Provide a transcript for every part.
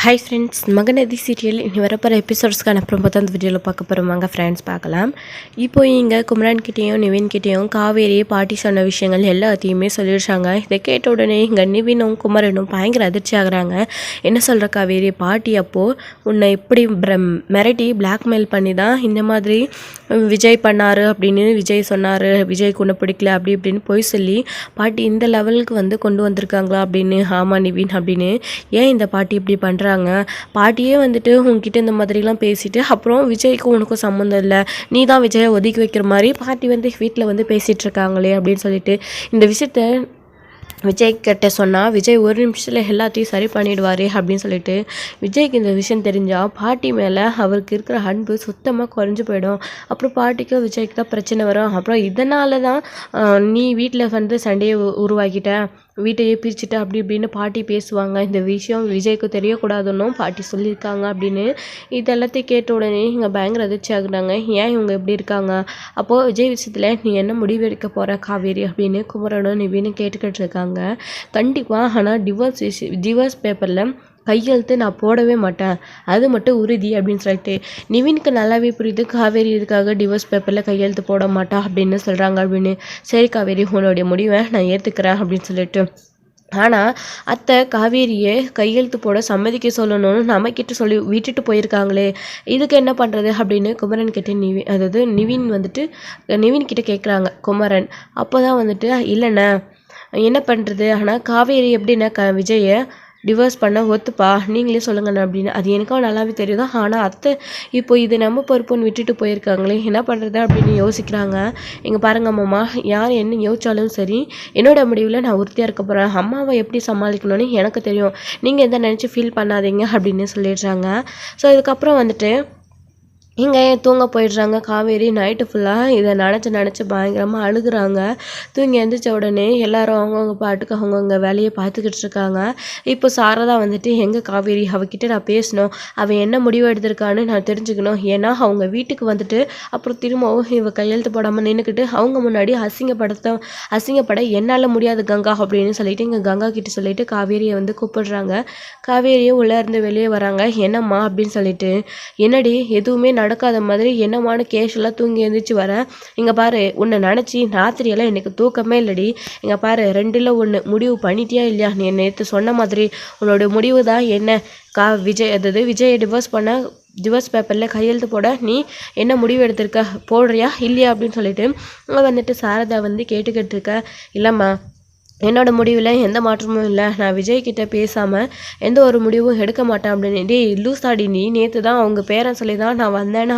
Hi friends, Mahanadi serial இனி வரப்போகிற எபிசோட்ஸ்க்கான அப்புறம் அந்த வீடியோவில் பார்க்க போகிறோம். வாங்க ஃப்ரெண்ட்ஸ் பார்க்கலாம். இப்போ இங்கே குமரன்கிட்டேயும் நிவின்கிட்டேயும் காவேரி பாட்டி சொன்ன விஷயங்கள் எல்லாத்தையுமே சொல்லிடுறாங்க. இதை கேட்ட உடனே இங்கே நிவினும் குமரனும் பயங்கர அதிர்ச்சி ஆகுறாங்க. என்ன சொல்கிற காவேரி, பாட்டி அப்போது உன்னை இப்படி மிரட்டி பிளாக்மெயில் பண்ணி தான் இந்த மாதிரி விஜய் பண்ணார் அப்படின்னு விஜய் சொன்னார், விஜய்க்கு ஒன்று பிடிக்கல அப்படி இப்படின்னு போய் சொல்லி பாட்டி இந்த லெவலுக்கு வந்து கொண்டு வந்திருக்காங்களா அப்படின்னு. ஆமாம் நிவின் அப்படின்னு. ஏன் இந்த பாட்டி இப்படி பண்ணுறாங்க? பாட்டியே வந்துட்டு உங்ககிட்ட இந்த மாதிரிலாம் பேசிட்டு அப்புறம் விஜய்க்கும் உனக்கும் சம்மந்தம் இல்லை, நீ தான் விஜயை ஒதுக்கி வைக்கிற மாதிரி பாட்டி வந்து வீட்டில் வந்து பேசிகிட்டு இருக்காங்களே அப்படின்னு சொல்லிட்டு இந்த விஷயத்த விஜய் கிட்ட சொன்னால் விஜய் ஒரு நிமிஷத்தில் எல்லாத்தையும் சரி பண்ணிடுவார் அப்படின்னு சொல்லிட்டு விஜய்க்கு இந்த விஷயம் தெரிஞ்சால் பாட்டி மேலே அவருக்கு இருக்கிற அன்பு சுத்தமாக குறைஞ்சி போயிடும். அப்புறம் பாட்டிக்கும் விஜய்க்கு தான் பிரச்சனை வரும். அப்புறம் இதனால தான் நீ வீட்டில் வந்து சண்டையை உருவாக்கிட்ட, வீட்டையே பிரிச்சுட்டு அப்படி இப்படின்னு பாட்டி பேசுவாங்க. இந்த விஷயம் விஜய்க்கு தெரியக்கூடாதுன்னும் பாட்டி சொல்லியிருக்காங்க அப்படின்னு. இதெல்லாத்தையும் கேட்ட உடனே இங்கே பயங்கர அதிர்ச்சி ஆகுறாங்க. ஏன் இவங்க எப்படி இருக்காங்க, அப்போது விஜய் விஷயத்தில் நீ என்ன முடிவு எடுக்க போகிற காவேரி அப்படின்னு குமரனும் நிவின்னு கேட்டுக்கிட்டு இருக்காங்க. கண்டிப்பாக ஆனால் டிவோர்ஸ் பேப்பரில் கையெழுத்து நான் போடவே மாட்டேன், அது மட்டும் உறுதி அப்படின்னு சொல்லிட்டு நிவினுக்கு நல்லாவே புரியுது காவேரி இதுக்காக டிவோர்ஸ் பேப்பரில் கையெழுத்து போட மாட்டா அப்படின்னு சொல்கிறாங்க அப்படின்னு. சரி காவேரி, உன்னுடைய முடிவை நான் ஏற்றுக்கிறேன் அப்படின்னு சொல்லிட்டு. ஆனால் அத்தை காவேரியை கையெழுத்து போட சம்மதிக்க சொல்லணும்னு நம்மக்கிட்ட சொல்லி விட்டுட்டு போயிருக்காங்களே, இதுக்கு என்ன பண்ணுறது அப்படின்னு குமரன் கிட்டே நிவின் வந்துட்டு நிவின் கிட்டே கேட்குறாங்க குமரன். அப்போ தான் வந்துட்டு இல்லைண்ணே என்ன பண்ணுறது, ஆனால் காவேரி எப்படின்னா விஜயை டிவோர்ஸ் பண்ண ஒத்துப்பா, நீங்களே சொல்லுங்கண்ணா அப்படின்னு. அது எனக்கும் நல்லாவே தெரியுது. ஆனால் அத்தை இப்போ இது நம்ம பொறுப்புன்னு விட்டுட்டு போயிருக்காங்களே, என்ன பண்ணுறது அப்படின்னு யோசிக்கிறாங்க. இங்கே பாருங்க மாமா, யார் என்ன யோசிச்சாலும் சரி என்னோடய முடிவில் நான் உறுதியாக இருக்க போகிறேன். அம்மாவை எப்படி சமாளிக்கணும்னு எனக்கு தெரியும், நீங்கள் எதை நினச்சி ஃபீல் பண்ணாதீங்க அப்படின்னு சொல்லிடுறாங்க. ஸோ இதுக்கப்புறம் வந்துட்டு இங்கே தூங்க போயிடுறாங்க காவேரி. நைட்டு ஃபுல்லாக இதை நினச்சி பயங்கரமாக அழுகுறாங்க. தூங்கி எழுந்திரிச்ச உடனே எல்லாரும் அவங்கவுங்க பாட்டுக்கு அவங்கவுங்க வேலையை பார்த்துக்கிட்டு இருக்காங்க. இப்போ சாரதா வந்துட்டு எங்கே காவேரி, அவகிட்ட நான் பேசணும், அவள் என்ன முடிவு எடுத்திருக்கான்னு நான் தெரிஞ்சுக்கணும். ஏன்னா அவங்க வீட்டுக்கு வந்துட்டு அப்புறம் திரும்பவும் இவ கையெழுத்து போடாமல் நின்றுக்கிட்டு அவங்க முன்னாடி அசிங்கப்பட என்னால் முடியாது கங்கா அப்படின்னு சொல்லிட்டு இங்கே கங்கா கிட்ட சொல்லிட்டு காவேரியை வந்து கூப்பிடுறாங்க. காவேரியை உள்ளே இருந்து வெளியே வராங்க. என்னம்மா அப்படின்னு சொல்லிட்டு. என்னடி எதுவுமே நடக்காத மாதிரி என்னமான கேஷெல்லாம் தூங்கி எழுந்திரிச்சு வரேன். இங்கே பாரு, உன்னை நினச்சி ராத்திரியெல்லாம் எனக்கு தூக்கமே இல்லடி. இங்கே பாரு, 2ல் 1 முடிவு பண்ணிட்டியா இல்லையா? நீ நேற்று சொன்ன மாதிரி உன்னோட முடிவு தான் என்ன விஜயை டிவோர்ஸ் பேப்பரில் கையெழுத்து போட நீ என்ன முடிவு எடுத்திருக்க, போடுறியா இல்லையா அப்படின்னு சொல்லிட்டு வந்துட்டு சாரதா வந்து கேட்டுக்கிட்டு இருக்க. இல்லைம்மா, என்னோடய முடிவில் எந்த மாற்றமும் இல்லை, நான் விஜய்கிட்ட பேசாமல் எந்த ஒரு முடிவும் எடுக்க மாட்டேன் அப்படின்னு. லூசாடி, நீ நேற்று தான் அவங்க பேரன் சொல்லி தான் நான் வந்தேன்னு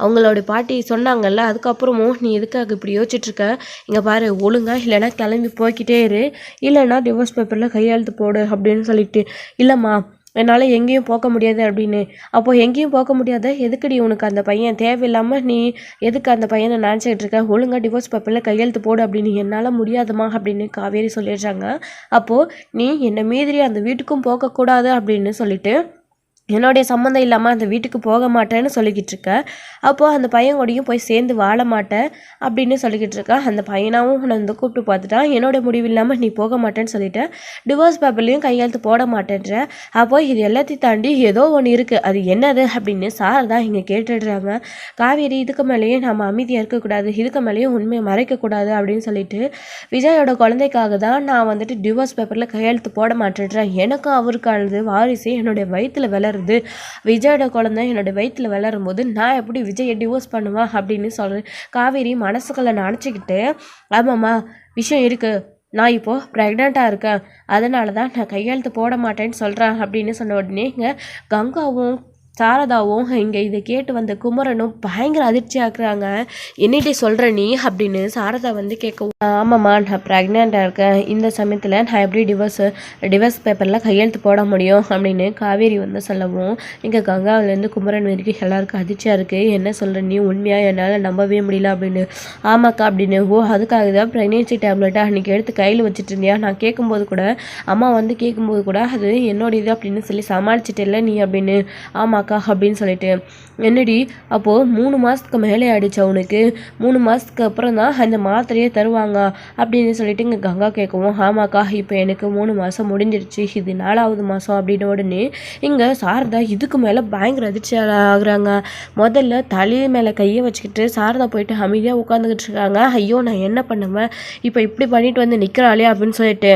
அவங்களோட பாட்டி சொன்னாங்கல்ல, அதுக்கப்புறமும் நீ எதுக்காக இப்படி யோசிச்சுட்ருக்க? இங்கே பாரு, ஒழுங்கா இல்லைனா கிளம்பி போய்கிட்டே இரு, இல்லைனா டிவோர்ஸ் பேப்பரில் கையெழுத்து போடு அப்படின்னு சொல்லிட்டு. இல்லைம்மா, என்னால் எங்கேயும் போக முடியாது அப்படின்னு. அப்போது எங்கேயும் போக முடியாத எதுக்குடி உனக்கு அந்த பையன் தேவையில்லாமல், நீ எதுக்கு அந்த பையனை நினச்சிக்கிட்டு இருக்க? ஒழுங்காக டிவோர்ஸ் பேப்பரில் கையெழுத்து போடு அப்படின்னு. என்னால் முடியாதுமா அப்படின்னு காவேரி சொல்லிடுறாங்க. அப்போது நீ என்னை மீறி அந்த வீட்டுக்கும் போகக்கூடாது அப்படின்னு சொல்லிட்டு என்னுடைய சம்மந்தம் இல்லாமல் அந்த வீட்டுக்கு போக மாட்டேன்னு சொல்லிக்கிட்டு இருக்க. அப்போது அந்த பையன் கூடயும் போய் சேர்ந்து வாழ மாட்டேன் அப்படின்னு சொல்லிக்கிட்டு இருக்கா. அந்த பையனாகவும் நான் வந்து கூப்பிட்டு பார்த்துட்டான். என்னோடய முடிவு இல்லாமல் நீ போக மாட்டேன்னு சொல்லிட்டேன், டிவோர்ஸ் பேப்பர்லேயும் கையெழுத்து போட மாட்டேன்ற. அப்போது இது எல்லாத்தையும் தாண்டி ஏதோ ஒன்று இருக்குது, அது என்னது அப்படின்னு சாரதா இங்கே கேட்டுடுறாங்க. காவேரி, இதுக்கு மேலேயும் நம்ம அமைதியாக இருக்கக்கூடாது, இதுக்கு மேலேயும் உண்மையை மறைக்கக்கூடாது அப்படின்னு சொல்லிட்டு விஜயோட குழந்தைக்காக தான் நான் வந்துட்டு டிவோர்ஸ் பேப்பரில் கையெழுத்து போட மாட்டேன்றேன். எனக்கும் அவருக்கானது வாரிசு என்னுடைய வயிற்றில் வளருது, விஜயோட குழந்தை என்னோட வயிற்றில் வளரும் போது நான் எப்படி விஜயை டிவோர்ஸ் பண்ணுவேன் அப்படின்னு சொல்கிறேன். காவேரி மனசுக்குள்ளே நினச்சிக்கிட்டு, ஆமாம்மா விஷயம் இருக்குது, நான் இப்போது ப்ரெக்னெண்ட்டாக இருக்கேன், அதனால தான் நான் கையெழுத்து போட மாட்டேன்னு சொல்கிறேன் அப்படின்னு சொன்ன உடனே இங்கே கங்காவும் சாரதாவும் இங்கே இதை கேட்டு வந்த குமரனும் பயங்கர அதிர்ச்சி ஆக்குறாங்க. என்னிட்டே சொல்கிற நீ அப்படின்னு சாரதா வந்து கேட்கவும், ஆமாம்மா நான் ப்ரெக்னெண்ட்டாக இருக்கேன், இந்த சமயத்தில் நான் எப்படி டிவோர்ஸ் பேப்பரில் கையெழுத்து போட முடியும் அப்படின்னு காவேரி வந்து சொல்லவும் இங்கே கங்காவிலேருந்து குமரன் வரைக்கும் எல்லாருக்கும் அதிர்ச்சியாக இருக்குது. என்ன சொல்கிற நீ, உண்மையாக என்னால் நம்பவே முடியல அப்படின்னு. ஆமாக்கா அப்படின்னு. ஓ, அதுக்காக தான் ப்ரெக்னென்சி டேப்லெட்டாக அன்றைக்கி எடுத்து கையில் வச்சுட்டு இருந்தியா? நான் கேட்கும்போது கூட அம்மா வந்து கேட்கும்போது கூட அது என்னோட இது அப்படின்னு சொல்லி சமாளிச்சிட்டு இல்லை நீ அப்படின்னு. ஆமாக்கா ஆமாக்கா அப்படின்னு சொல்லிட்டு, என்னடி அப்போது 3 மாதத்துக்கு மேலே ஆயிடுச்சு அவனுக்கு, 3 மாதத்துக்கு அப்புறம் தான் அந்த மாத்திரையே தருவாங்க அப்படின்னு சொல்லிட்டு இங்கே கங்கா கேட்கவும், ஆமாக்கா இப்போ எனக்கு 3 மாதம் முடிஞ்சிருச்சு, இது 4வது மாதம் அப்படின்னு உடனே இங்கே சாரதா இதுக்கு மேலே பயங்கர அதிர்ச்சி ஆகுறாங்க. முதல்ல தலை மேலே கையை வச்சுக்கிட்டு சாரதா போயிட்டு அமைதியாக உட்காந்துக்கிட்டு இருக்காங்க. ஐயோ நான் என்ன பண்ணுவேன், இப்போ இப்படி பண்ணிட்டு வந்து நிற்கிறாளே அப்படின்னு சொல்லிட்டு,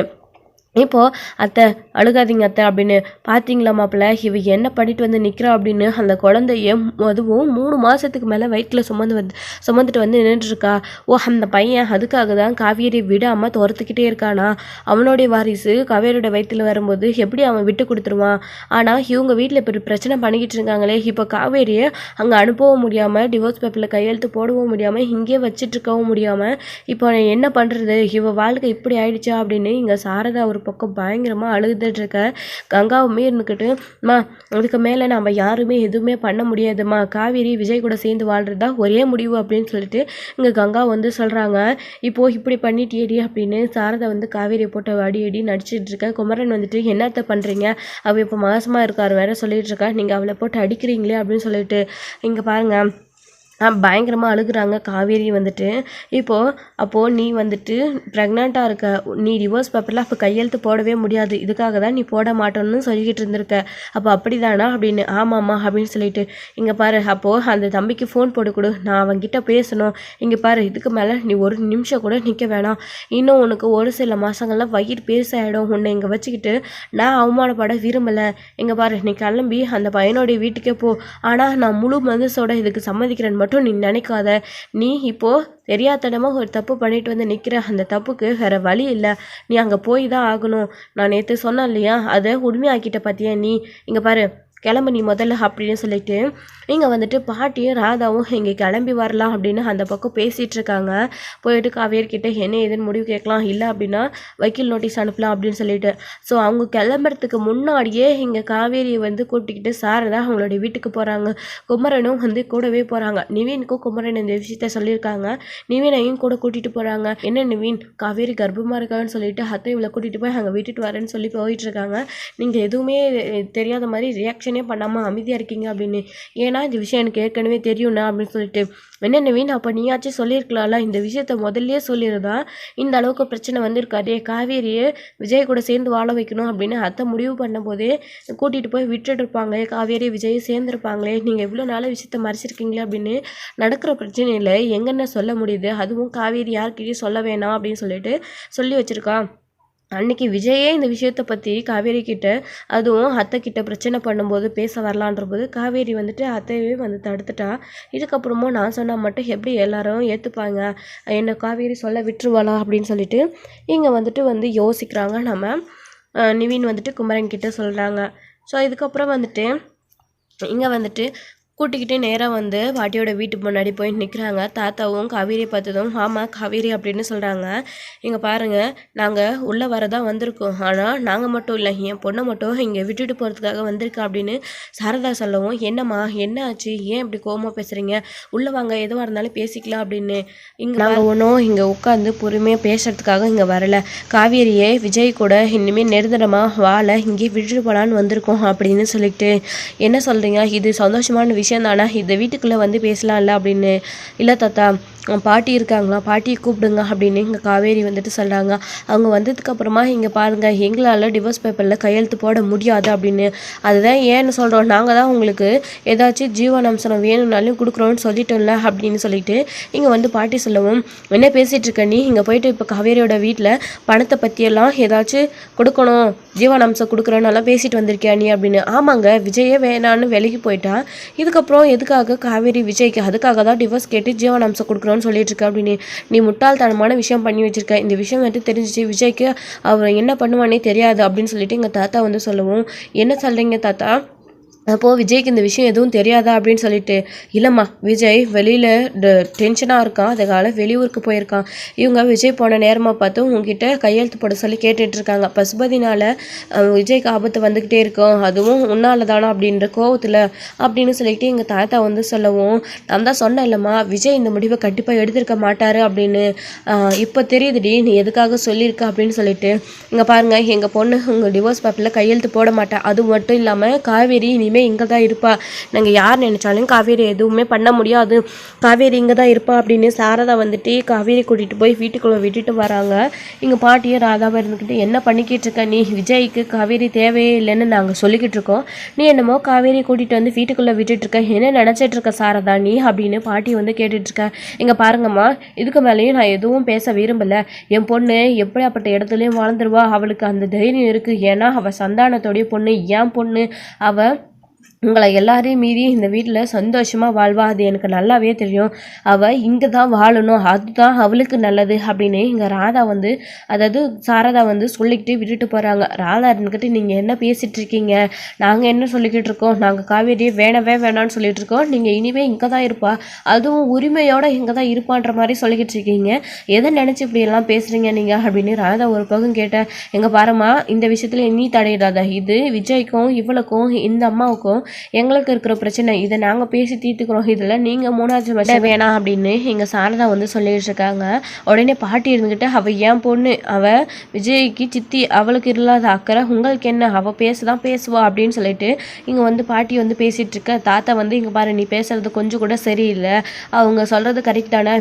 இப்போது அத்தை அழுகாதீங்க அத்தை அப்படின்னு, பார்த்தீங்களா மாப்பிள்ள இவ என்ன பண்ணிட்டு வந்து நிற்கிறா அப்படின்னு அந்த குழந்தைய அதுவும் 3 மாதத்துக்கு மேலே வயிற்றில் சுமந்துட்டு வந்து நின்றுட்டுருக்கா. ஓ அந்த பையன் அதுக்காக தான் காவேரி விடாமல் துரத்துக்கிட்டே இருக்கானா, அவனுடைய வாரிசு காவேரியோட வயிற்றில் வரும்போது எப்படி அவன் விட்டு கொடுத்துருவான். ஆனால் இவங்க வீட்டில் இப்போ பிரச்சனை பண்ணிக்கிட்டு இருக்காங்களே, இப்போ காவேரியை அங்கே அனுப்பவும் முடியாமல், டிவோர்ஸ் பேப்பரில் கையெழுத்து போடவும் முடியாமல், இங்கே வச்சிட்டு இருக்கவும் முடியாமல், இப்போ என்ன பண்ணுறது, இவ வாழ்க்கை இப்படி ஆயிடுச்சா அப்படின்னு இங்கே சாரதா ஒரு பக்கம் பயங்கரமாக அழுதுட்டு இருக்க. கங்காவுமே இருந்துக்கிட்டு, மா அதுக்கு மேலே நம்ம யாருமே எதுவுமே பண்ண முடியாதுமா, காவேரி விஜய் கூட சேர்ந்து வாழ்றதா ஒரே முடிவு அப்படின்னு சொல்லிட்டு இங்கே கங்கா வந்து சொல்கிறாங்க. இப்போது இப்படி பண்ணிட்டியடி அப்படின்னு சாரதா வந்து காவேரியை போட்டு அடி நடிச்சிட்டு இருக்க. குமரன் வந்துட்டு என்னத்த பண்ணுறீங்க, அவள் இப்போ மாசமாக இருக்கார் வேற சொல்லிட்டு இருக்கா, நீங்கள் அவளை போட்டு அடிக்கிறீங்களே அப்படின்னு சொல்லிட்டு இங்கே பாருங்கள் பயங்கரமாக அழுகுறாங்க காவேரி வந்துட்டு. அப்போது நீ வந்துட்டு ப்ரெக்னெண்ட்டாக இருக்க, நீ டிவோர்ஸ் பேப்பரில் அப்போ கையெழுத்து போடவே முடியாது, இதுக்காக தான் நீ போட மாட்டோன்னு சொல்லிக்கிட்டு இருந்திருக்க, அப்போ அப்படி தானா அப்படின்னு, ஆமாம்மா அப்படின்னு சொல்லிட்டு, இங்கே பாரு அப்போது அந்த தம்பிக்கு ஃபோன் போட்டு கொடு, நான் அவன்கிட்ட பேசணும், இங்கே பாரு இதுக்கு மேலே நீ ஒரு நிமிஷம் கூட நிற்க வேணாம், இன்னும் உனக்கு ஒரு சில மாதங்கள்லாம் வயிறு பெருசாகிடும், உன்னை இங்கே வச்சுக்கிட்டு நான் அவமானப்பட விரும்பலை, இங்கே பாரு நீ கிளம்பி அந்த பையனுடைய வீட்டுக்கே போ, ஆனால் நான் முழு மனசோட இதுக்கு சம்மதிக்கிறேன் மட்டும் நீ நினைக்காத, நீ இப்போது தெரியாதனமாக ஒரு தப்பு பண்ணிட்டு வந்து நிற்கிற, அந்த தப்புக்கு வேறு வழி இல்லை, நீ அங்கே போய் தான் ஆகணும், நான் நேற்று சொன்னேன் இல்லையா அதை உண்மையாக்கிட்ட பார்த்தியா நீ, இங்கே பாரு கிளம்பு நீ முதல்ல அப்படின்னு சொல்லிட்டு இங்கே வந்துட்டு பாட்டியும் ராதாவும் இங்கே கிளம்பி வரலாம் அப்படின்னு அந்த பக்கம் பேசிகிட்டு இருக்காங்க. போயிட்டு காவேரி கிட்டே என்ன ஏதுன்னு முடிவு கேட்கலாம், இல்லை அப்படின்னா வக்கீல் நோட்டீஸ் அனுப்பலாம் அப்படின்னு சொல்லிட்டு, ஸோ அவங்க கிளம்புறதுக்கு முன்னாடியே இங்கே காவேரியை வந்து கூட்டிக்கிட்டு சாரதா அவங்களுடைய வீட்டுக்கு போகிறாங்க. குமரனும் வந்து கூடவே போகிறாங்க. நிவீனுக்கும் குமரன் இந்த விஷயத்த சொல்லியிருக்காங்க, நிவீனையும் கூட கூட்டிகிட்டு போகிறாங்க. என்ன நிவீன் காவேரி கர்ப்பமாக இருக்கான்னு சொல்லிட்டு அத்தை இவளை கூட்டிகிட்டு போய் அங்கே விட்டுட்டு வரேன்னு சொல்லி போயிட்டு இருக்காங்க, நீங்கள் எதுவுமே தெரியாத மாதிரி ரியாக்ஷனே பண்ணாமல் அமைதியாக இருக்கீங்க அப்படின்னு, ஏன்னா இந்த விஷயம் எனக்கு ஏற்கனவே தெரியும்னா அப்படின்னு சொல்லிட்டு, என்ன நவீன் அப்போ நீயாச்சும் சொல்லியிருக்கலாம்ல, இந்த விஷயத்த முதல்லையே சொல்லியிருந்தா இந்த அளவுக்கு பிரச்சனை வந்திருக்காதே, காவேரியை விஜய் கூட சேர்ந்து வாழ வைக்கணும் அப்படின்னு அத்தை முடிவு பண்ணும்போதே கூட்டிகிட்டு போய் விட்டுட்டு இருப்பாங்களே, காவேரி விஜய் சேர்ந்துருப்பாங்களே, நீங்கள் இவ்வளோ நாள் விஷயத்த மறைச்சிருக்கீங்களே அப்படின்னு, நடக்கிற பிரச்சனையில் எங்கென்ன சொல்ல முடியுது, அதுவும் காவேரி யார்கிட்டையும் சொல்ல வேணாம் அப்படின்னு சொல்லிட்டு சொல்லி வச்சுருக்கான். அன்றைக்கி விஜயே இந்த விஷயத்தை பற்றி காவேரி கிட்ட, அதுவும் அத்தை கிட்ட பிரச்சனை பண்ணும்போது பேச வரலான்ற போது காவேரி வந்துட்டு அத்தையவே வந்து தடுத்துட்டா. இதுக்கப்புறமும் நான் சொன்னால் மட்டும் எப்படி எல்லாரும் ஏற்றுப்பாங்க, என்னை காவேரி சொல்ல விட்டுருவாளா அப்படின்னு சொல்லிட்டு இங்கே வந்துட்டு யோசிக்கிறாங்க. நம்ம நிவீன் வந்துட்டு குமரன் கிட்ட சொல்கிறாங்க. ஸோ இதுக்கப்புறம் வந்துட்டு இங்கே வந்துட்டு கூட்டிக்கிட்டே நேராக வந்து பாட்டியோட வீட்டுக்கு முன்னாடி போய் நிற்கிறாங்க. தாத்தாவும் காவேரி பார்த்ததும், ஆமாம் காவேரி அப்படின்னு சொல்கிறாங்க, இங்கே பாருங்கள் நாங்கள் உள்ளே வரதான் வந்திருக்கோம், ஆனால் நாங்கள் மட்டும் இல்லை என் பொண்ணை மட்டும் இங்கே விட்டுட்டு போகிறதுக்காக வந்திருக்கா அப்படின்னு சாரதா சொல்லவும், என்னம்மா என்ன ஆச்சு, ஏன் இப்படி கோவமாக பேசுகிறீங்க, உள்ளே வாங்க எதுவாக இருந்தாலும் பேசிக்கலாம் அப்படின்னு. இங்கே நாங்கள் ஒன்றும் இங்கே உட்காந்து பொறுமையாக பேசுகிறதுக்காக இங்கே வரலை, காவேரியை விஜய் கூட இனிமேல் நிரந்தரமாக வாழ இங்கே விட்டுட்டு போகலான்னு வந்திருக்கோம் அப்படின்னு சொல்லிட்டு, என்ன சொல்கிறீங்க இது சந்தோஷமான விஷயம் தானே, இந்த வீட்டுக்குள்ளே வந்து பேசலாம்ல அப்படின்னு, இல்லை தாத்தா பாட்டி இருக்காங்களா, பாட்டியை கூப்பிடுங்க அப்படின்னு இங்கே காவேரி வந்துட்டு சொல்கிறாங்க. அவங்க வந்ததுக்கப்புறமா இங்கே பாருங்கள் எங்களால் டிவோர்ஸ் பேப்பரில் கையெழுத்து போட முடியாது அப்படின்னு, அதுதான் ஏன்னு சொல்கிறோம், நாங்கள் தான் உங்களுக்கு ஏதாச்சும் ஜீவனாம்சம் வேணும்னாலும் கொடுக்குறோன்னு சொல்லிட்டோம்ல அப்படின்னு சொல்லிட்டு இங்கே வந்து பாட்டி சொல்லவும், என்ன பேசிகிட்டு இருக்க நீ, இங்கே போயிட்டு இப்போ காவேரியோட வீட்டில் பணத்தை பற்றியெல்லாம் ஏதாச்சும் கொடுக்கணும் ஜீவனாம்சம் கொடுக்குறோன்னெல்லாம் பேசிட்டு வந்திருக்கியா நீ அப்படின்னு. ஆமாங்க விஜயே வேணான்னு விலகி போயிட்டா, இதுக்கப்புறம் எதுக்காக காவேரி விஜய்க்கு அதுக்காக தான் டிவோர்ஸ் கேட்டு ஜீவனாம்சம் கொடுக்குறோன்னு சொல்லிட்டு இருக்க அப்படின்னு, நீ முட்டாள்தனமான விஷயம் பண்ணி வச்சிருக்க, இந்த விஷயம் வந்துட்டு தெரிஞ்சிச்சு விஜய்க்கு அவர் என்ன பண்ணுவானே தெரியாது அப்படின்னு சொல்லிட்டு எங்கள் தாத்தா வந்து சொல்லவும், என்ன சொல்கிறீங்க தாத்தா, அப்போது விஜய்க்கு இந்த விஷயம் எதுவும் தெரியாதா அப்படின்னு சொல்லிட்டு, இல்லைம்மா விஜய் வெளியில் டென்ஷனாக இருக்கான், அதுக்காக வெளியூருக்கு போயிருக்கான், இவங்க விஜய் போன நேரமாக பார்த்து உங்ககிட்ட கையெழுத்து போட சொல்லி கேட்டுட்ருக்காங்க, பசுபதினால் விஜய்க்கு ஆபத்து வந்துக்கிட்டே இருக்கும், அதுவும் உன்னால தானா அப்படின்ற கோவத்தில் அப்படின்னு சொல்லிட்டு எங்கள் தாத்தா வந்து சொல்லவும், நான் தான் சொன்னேன் இல்லைம்மா விஜய் இந்த முடிவை கண்டிப்பாக எடுத்திருக்க மாட்டார் அப்படின்னு, இப்போ தெரியுதுடி நீ எதுக்காக சொல்லியிருக்க அப்படின்னு சொல்லிட்டு, இங்கே பாருங்கள் எங்கள் பொண்ணு உங்கள் டிவோர்ஸ் பேப்பரில் கையெழுத்து போட மாட்டேன், அது மட்டும் இல்லாமல் காவேரி இனிமேல் இங்கே தான் இருப்பா, நாங்கள் யார் நினச்சாலும் காவேரி எதுவுமே பண்ண முடியாது, காவேரி இங்கே தான் இருப்பா அப்படின்னு சாரதா வந்துட்டு காவேரி கூட்டிகிட்டு போய் வீட்டுக்குள்ளே விட்டுட்டு வராங்க. இங்கே பாட்டியும் ராதாவை இருந்துக்கிட்டு என்ன பண்ணிக்கிட்டு இருக்க நீ, விஜய்க்கு காவேரி தேவையே இல்லைன்னு நாங்கள் சொல்லிக்கிட்டு இருக்கோம், நீ என்னமோ காவேரி கூட்டிகிட்டு வந்து வீட்டுக்குள்ளே விட்டுட்டு இருக்க, என்ன நினச்சிட்டு இருக்க சாரதா நீ அப்படின்னு பாட்டி வந்து கேட்டுட்ருக்க. இங்கே பாருங்கம்மா, இதுக்கு மேலேயும் நான் எதுவும் பேச விரும்பலை, என் பொண்ணு எப்படியாப்பட்ட இடத்துலையும் வாழ்ந்துருவா, அவளுக்கு அந்த தைரியம் இருக்குது, ஏன்னா அவள் சந்தானத்தோடைய பொண்ணு, என் பொண்ணு, அவள் உங்களை எல்லாரையும் மீறி இந்த வீட்டில் சந்தோஷமாக வாழ்வா, அது எனக்கு நல்லாவே தெரியும், அவள் இங்கே தான் வாழணும், அதுதான் அவளுக்கு நல்லது அப்படின்னு இங்கே ராதா வந்து அதாவது சாரதா வந்து சொல்லிக்கிட்டு விட்டுட்டு போகிறாங்க. ராதா இருந்துக்கிட்டு நீங்கள் என்ன பேசிகிட்டு இருக்கீங்க, நாங்கள் என்ன சொல்லிக்கிட்டு இருக்கோம், நாங்கள் காவேரியை வேணவே வேணான்னு சொல்லிட்டு இருக்கோம், நீங்கள் இனிமேல் இங்கே தான் இருப்பா, அதுவும் உரிமையோடு இங்கே தான் இருப்பான்ற மாதிரி சொல்லிக்கிட்டு இருக்கீங்க, எதை நினச்சி இப்படியெல்லாம் பேசுகிறீங்க நீங்கள் அப்படின்னு ராதா ஒரு பக்கம் கேட்டேன். எங்கள் பாருமா, இந்த விஷயத்தில் நீ தடையிடாத, இது விஜய்க்கும் இவளுக்கும் இந்த அம்மாவுக்கும் எங்களுக்கு இருக்கிற பிரச்சனை, இதை நாங்கள் பேசி தீர்த்துக்கிறோம், இதில் நீங்கள் மூணாவது வருஷம் வேணாம் அப்படின்னு எங்கள் சாரதா வந்து சொல்லிட்டு இருக்காங்க. உடனே பாட்டி இருந்துக்கிட்டு அவள் ஏன் பொண்ணு, அவள் விஜய்க்கு சித்தி, அவளுக்கு இல்லாத அக்கறை உங்களுக்கு என்ன, அவள் பேசதான் பேசுவா அப்படின்னு சொல்லிட்டு இங்கே வந்து பாட்டி வந்து பேசிகிட்டு இருக்க. தாத்தா வந்து இங்கே பாரு, நீ பேசுறது கொஞ்சம் கூட சரியில்லை, அவங்க சொல்கிறது கரெக்ட் தானே,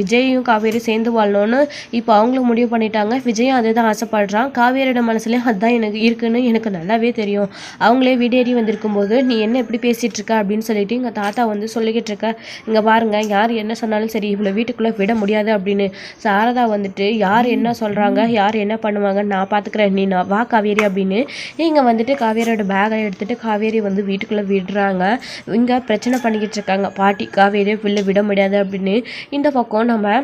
விஜயும் காவேரி சேர்ந்து வாழணும்னு இப்போ அவங்களும் முடிவு பண்ணிட்டாங்க, விஜயும் அதை தான் ஆசைப்படுறான், காவேரியோட மனசுலேயும் அதுதான் எனக்கு இருக்குன்னு எனக்கு நல்லாவே தெரியும், அவங்களே வீடேறி வந்திருக்கும் போது நீ என்ன எப்படி பேசிகிட்டு இருக்க அப்படின்னு சொல்லிட்டு எங்கள் தாத்தா வந்து சொல்லிக்கிட்டு இருக்க. இங்கே பாருங்கள், யார் என்ன சொன்னாலும் சரி இவ்வளோ வீட்டுக்குள்ளே விட முடியாது அப்படின்னு சாரதா வந்துட்டு யார் என்ன சொல்கிறாங்க, யார் என்ன பண்ணுவாங்க நான் பார்த்துக்கிறேன், நீ நான் வா காவேரி அப்படின்னு இங்கே வந்துட்டு காவேரியோட பேகை எடுத்துகிட்டு காவேரி வந்து வீட்டுக்குள்ளே விடுறாங்க. இங்கே பிரச்சனை பண்ணிக்கிட்டு இருக்காங்க பாட்டி, காவேரியை வெளில விட முடியாது அப்படின்னு. இந்த பக்கம் நம்ம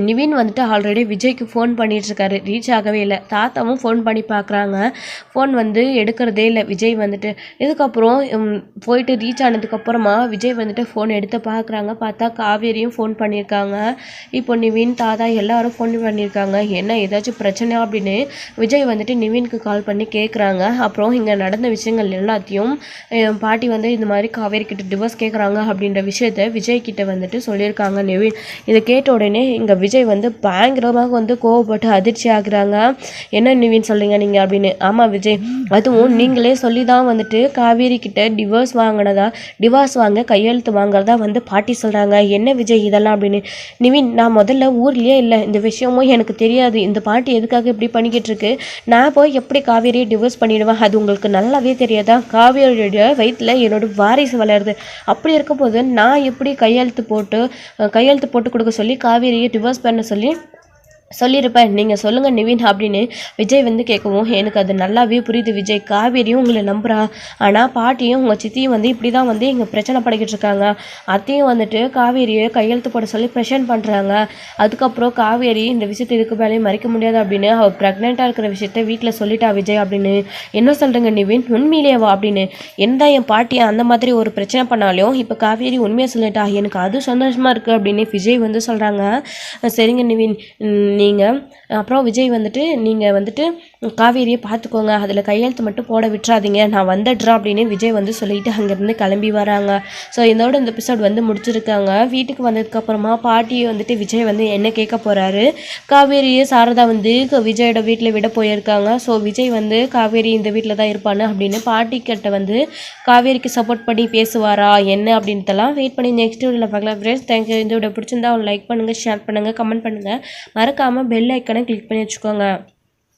நிவின் வந்துட்டு ஆல்ரெடி விஜய்க்கு ஃபோன் பண்ணிகிட்ருக்காரு, ரீச் ஆகவே இல்லை, தாத்தாவும் ஃபோன் பண்ணி பார்க்குறாங்க, ஃபோன் வந்து எடுக்கிறதே இல்லை விஜய் வந்துட்டு. இதுக்கப்புறம் போயிட்டு ரீச் ஆனதுக்கப்புறமா விஜய் வந்துட்டு ஃபோன் எடுத்து பார்க்குறாங்க, பார்த்தா காவேரியும் ஃபோன் பண்ணியிருக்காங்க. இப்போ நிவின் தாத்தா எல்லாரும் ஃபோன் பண்ணியிருக்காங்க, என்ன ஏதாச்சும் பிரச்சனையா அப்படின்னு விஜய் வந்துட்டு நிவினுக்கு கால் பண்ணி கேட்குறாங்க. அப்புறம் இங்கே நடந்த விஷயங்கள் எல்லாத்தையும் பாட்டி வந்து இந்த மாதிரி காவேரி கிட்ட டிவோர்ஸ் கேட்குறாங்க அப்படின்ற விஷயத்த விஜய் கிட்ட வந்துட்டு சொல்லியிருக்காங்க நிவின். இதை கேட்ட உடனே இங்கே விஜய் வந்து பயங்கரமாக வந்து கோவப்பட்டு அதிர்ச்சி ஆகுறாங்க. என்ன நிவின் சொல்கிறீங்க நீங்கள் அப்படின்னு. ஆமாம் விஜய், அதுவும் நீங்களே சொல்லி தான் வந்துட்டு காவேரி கிட்ட டிவோர்ஸ் வாங்க கையெழுத்து வாங்குறதா வந்து பாட்டி சொல்கிறாங்க, என்ன விஜய் இதெல்லாம் அப்படின்னு. நிவின், நான் முதல்ல ஊர்லேயே இல்லை, இந்த விஷயமும் எனக்கு தெரியாது, இந்த பாட்டி எதுக்காக இப்படி பண்ணிக்கிட்டு இருக்கு, நான் போய் எப்படி காவேரியை டிவோர்ஸ் பண்ணிடுவேன், அது உங்களுக்கு நல்லாவே தெரியாதா, காவேரியோட வயிற்றில் என்னோட வாரிசு வளருது, அப்படி இருக்கும்போது நான் எப்படி கையெழுத்து போட்டு கொடுக்க சொல்லி காவேரியை டிவோர்ஸ் பண்ண சொல்லியிருப்பேன், நீங்கள் சொல்லுங்கள் நிவின் அப்படின்னு விஜய் வந்து கேட்கவும், எனக்கு அது நல்லாவே புரியுது விஜய், காவேரியும் உங்களை நம்புகிறா, ஆனால் பாட்டியும் உங்கள் சித்தியும் வந்து இப்படி தான் வந்து இங்கே பிரச்சனை பண்ணிக்கிட்டு இருக்காங்க, அத்தையும் வந்துட்டு காவேரியை கையெழுத்து போட சொல்லி ப்ரெஷர் பண்ணுறாங்க, அதுக்கப்புறம் காவேரி இந்த விஷயத்தை இதுக்கு மேலே மறைக்க முடியாது அப்படின்னு அவள் ப்ரெக்னெண்ட்டாக இருக்கிற விஷயத்த வீட்டில் சொல்லிட்டா விஜய் அப்படின்னு. என்ன சொல்கிறேங்க நிவின், உண்மையிலேவா அப்படின்னு. எந்த என் பாட்டியை அந்த மாதிரி ஒரு பிரச்சனை பண்ணாலும் இப்போ காவேரி உண்மையாக சொல்லிட்டா, எனக்கு அது சந்தோஷமாக இருக்குது அப்படின்னு விஜய் வந்து சொல்கிறாங்க. சரிங்க நிவின், நீங்கள் அப்புறம் விஜய் வந்துட்டு நீங்கள் வந்துட்டு காவேரியை பார்த்துக்கோங்க, அதில் கையெழுத்து மட்டும் போட விட்டுறாதீங்க, நான் வந்துடுறேன் அப்படின்னு விஜய் வந்து சொல்லிட்டு அங்கேருந்து கிளம்பி வராங்க. ஸோ இதோட இந்த எபிசோட் வந்து முடிச்சிருக்காங்க. வீட்டுக்கு வந்ததுக்கப்புறமா பாட்டியை வந்துட்டு விஜய் வந்து என்ன கேட்க போகிறாரு, காவேரியை சாரதா வந்து விஜயோட வீட்டில் விட போயிருக்காங்க. ஸோ விஜய் வந்து காவேரி இந்த வீட்டில் தான் இருப்பான்னு அப்படின்னு பாட்டிக்கிட்ட வந்து காவேரிக்கு சப்போர்ட் பண்ணி பேசுவாரா என்ன அப்படின்ட்டுலாம் வெயிட் பண்ணி நெக்ஸ்ட் வீடியோவில் பார்க்கலாம். Friends, thank you. இந்த வீடியோ பிடிச்சிருந்தா லைக் பண்ணுங்கள், ஷேர் பண்ணுங்கள், கமெண்ட் பண்ணுங்கள், மறக்காமல் பெல் ஐக்கனை கிளிக் பண்ணி வச்சுக்கோங்க.